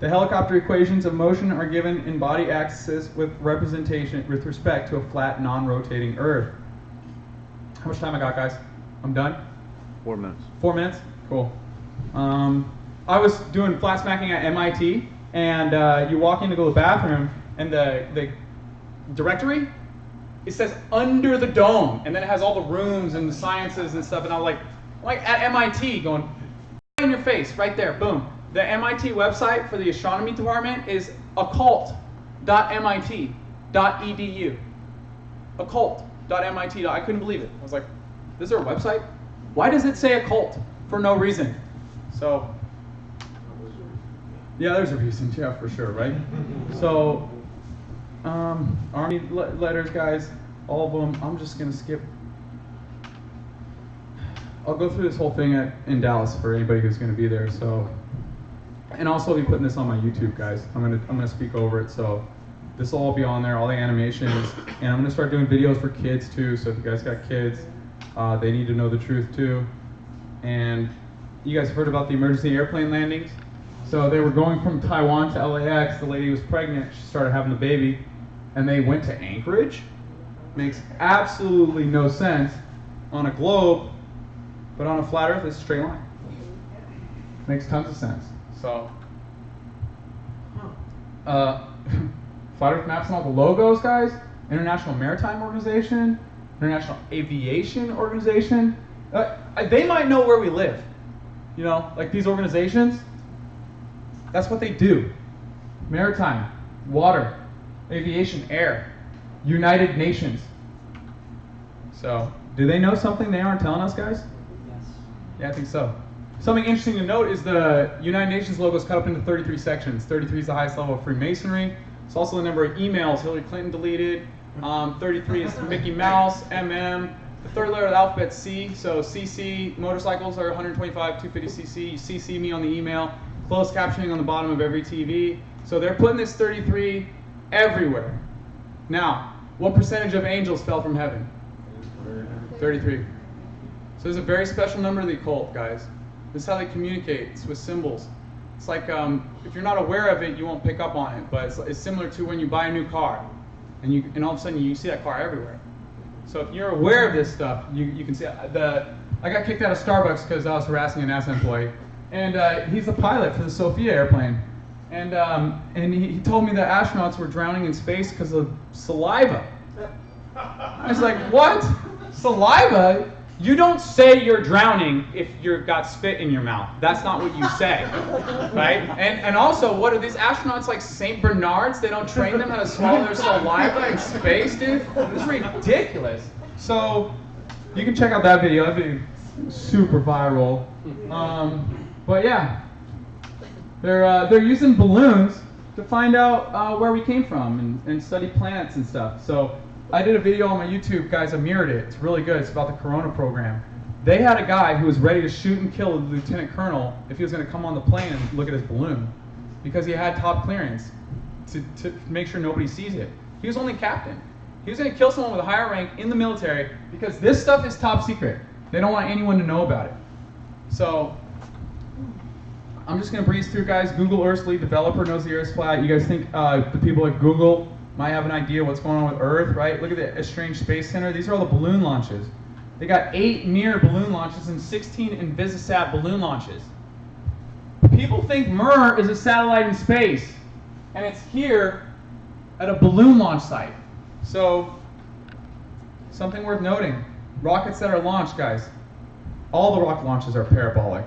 The helicopter equations of motion are given in body axis with representation with respect to a flat, non-rotating Earth. How much time I got, guys? I'm done? 4 minutes. 4 minutes? Cool. I was doing flat smacking at MIT, and you walk in to go to the bathroom, and the directory, it says under the dome, and then it has all the rooms and the sciences and stuff, and I was like at MIT going, in your face, right there, boom. The MIT website for the astronomy department is occult.mit.edu. Occult.mit. I couldn't believe it. I was like, is there a website? Why does it say occult? For no reason. So, yeah, there's a reason, yeah, for sure, right? So, Army letters, guys, all of them. I'm just going to skip. I'll go through this whole thing in Dallas for anybody who's going to be there. So, and also I'll be putting this on my YouTube, guys. I'm gonna speak over it. So, this will all be on there, all the animations, and I'm gonna start doing videos for kids too. So if you guys got kids, they need to know the truth too. And you guys heard about the emergency airplane landings? So they were going from Taiwan to LAX. The lady was pregnant. She started having the baby, and they went to Anchorage. Makes absolutely no sense on a globe, but on a flat Earth, it's a straight line. Makes tons of sense. So, Flat Earth maps and all the logos, guys. International Maritime Organization, International Aviation Organization. They might know where we live. You know, like these organizations. That's what they do. Maritime, water, aviation, air, United Nations. So, do they know something they aren't telling us, guys? Yes. Yeah, I think so. Something interesting to note is the United Nations logo is cut up into 33 sections. 33 is the highest level of Freemasonry. It's also the number of emails Hillary Clinton deleted. 33 is Mickey Mouse, MM. The third letter of the alphabet, C. So CC, motorcycles are 125, 250cc. You CC me on the email. Closed captioning on the bottom of every TV. So they're putting this 33 everywhere. Now, what percentage of angels fell from heaven? 33. So there's a very special number to the occult, guys. This is how they communicate. It's with symbols. It's like if you're not aware of it, you won't pick up on it. But it's similar to when you buy a new car, and all of a sudden you see that car everywhere. So if you're aware of this stuff, you can see I got kicked out of Starbucks because I was harassing a NASA employee, and he's the pilot for the Sophia airplane, and he told me that astronauts were drowning in space because of saliva. I was like, what? Saliva? You don't say you're drowning if you've got spit in your mouth. That's not what you say, right? And also, what are these astronauts like St. Bernards? They don't train them how to swallow their saliva in space, dude? It's ridiculous. So, you can check out that video. That'd be super viral. But yeah, they're using balloons to find out where we came from and study planets and stuff. So, I did a video on my YouTube, guys. I mirrored it. It's really good. It's about the Corona program. They had a guy who was ready to shoot and kill the lieutenant colonel if he was going to come on the plane and look at his balloon, because he had top clearance to make sure nobody sees it. He was only captain. He was going to kill someone with a higher rank in the military because this stuff is top secret. They don't want anyone to know about it. So I'm just going to breeze through, guys. Google Earth's lead developer knows the Earth's flat. You guys think the people at Google might have an idea what's going on with Earth, right? Look at the Estrange Space Center. These are all the balloon launches. They got 8 Mir balloon launches and 16 Invisisat balloon launches. People think Mir is a satellite in space, and it's here at a balloon launch site. So, something worth noting. Rockets that are launched, guys. All the rocket launches are parabolic.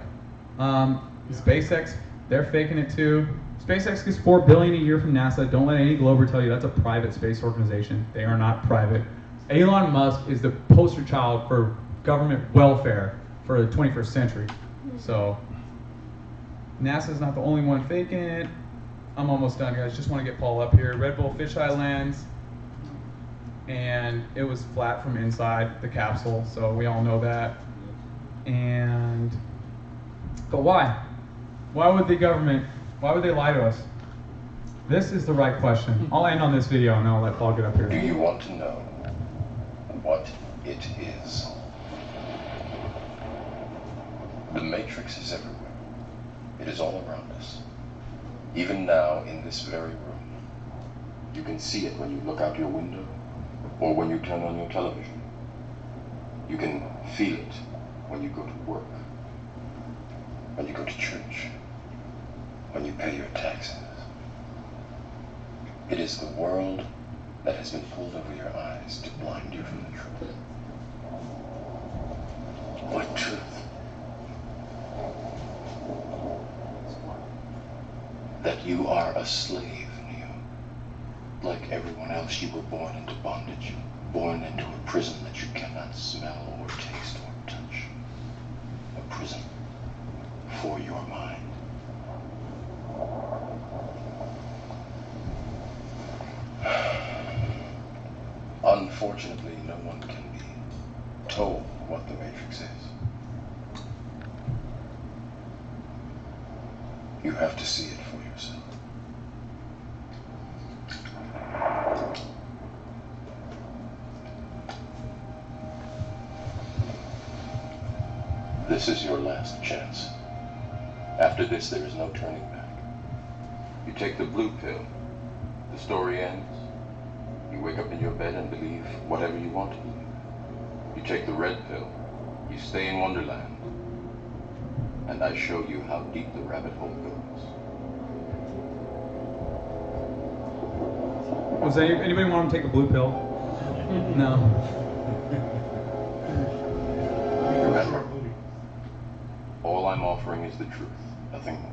SpaceX, they're faking it too. SpaceX gets $4 billion a year from NASA. Don't let any Glober tell you that's a private space organization. They are not private. Elon Musk is the poster child for government welfare for the 21st century. So NASA's not the only one faking it. I'm almost done, guys. Just want to get Paul up here. Red Bull Fisheye Lens. and it was flat from inside the capsule, so we all know that. But why? Why would the government, why would they lie to us? This is the right question. I'll end on this video and I'll let Paul get up here. Do you want to know what it is? The Matrix is everywhere. It is all around us. Even now, in this very room. You can see it when you look out your window or when you turn on your television. You can feel it when you go to work, when you go to church, when you pay your taxes. It is the world that has been pulled over your eyes to blind you from the truth. What truth? That you are a slave, Neo. Like everyone else, you were born into bondage, born into a prison that you cannot smell or taste or touch. A prison for your mind. Unfortunately, no one can be told what the Matrix is. You have to see it for yourself. This is your last chance. After this, there is no turning back. You take the blue pill, the story ends. You wake up in your bed and believe whatever you want to believe. You take the red pill, you stay in Wonderland, and I show you how deep the rabbit hole goes. Was anybody want to take the blue pill? No. Remember, all I'm offering is the truth, nothing more.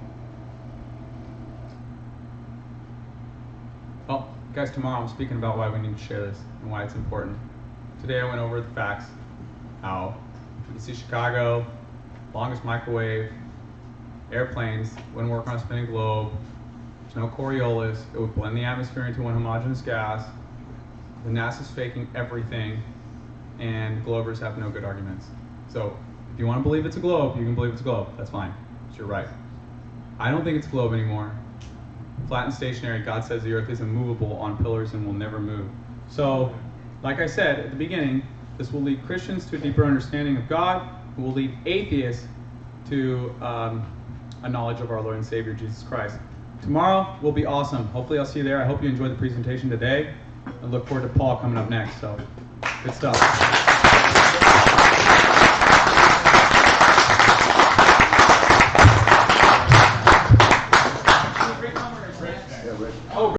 Well, guys, tomorrow I'm speaking about why we need to share this and why it's important. Today I went over the facts, how you see Chicago, longest microwave, airplanes, wouldn't work on a spinning globe, there's no Coriolis, it would blend the atmosphere into one homogeneous gas, the NASA's faking everything, and Globers have no good arguments. So if you want to believe it's a globe, you can believe it's a globe, that's fine, it's your right. I don't think it's a globe anymore. Flat and stationary, God says the earth is immovable on pillars and will never move. So, like I said at the beginning, this will lead Christians to a deeper understanding of God, it will lead atheists to a knowledge of our Lord and Savior, Jesus Christ. Tomorrow will be awesome. Hopefully I'll see you there. I hope you enjoyed the presentation today. I look forward to Paul coming up next. So, good stuff.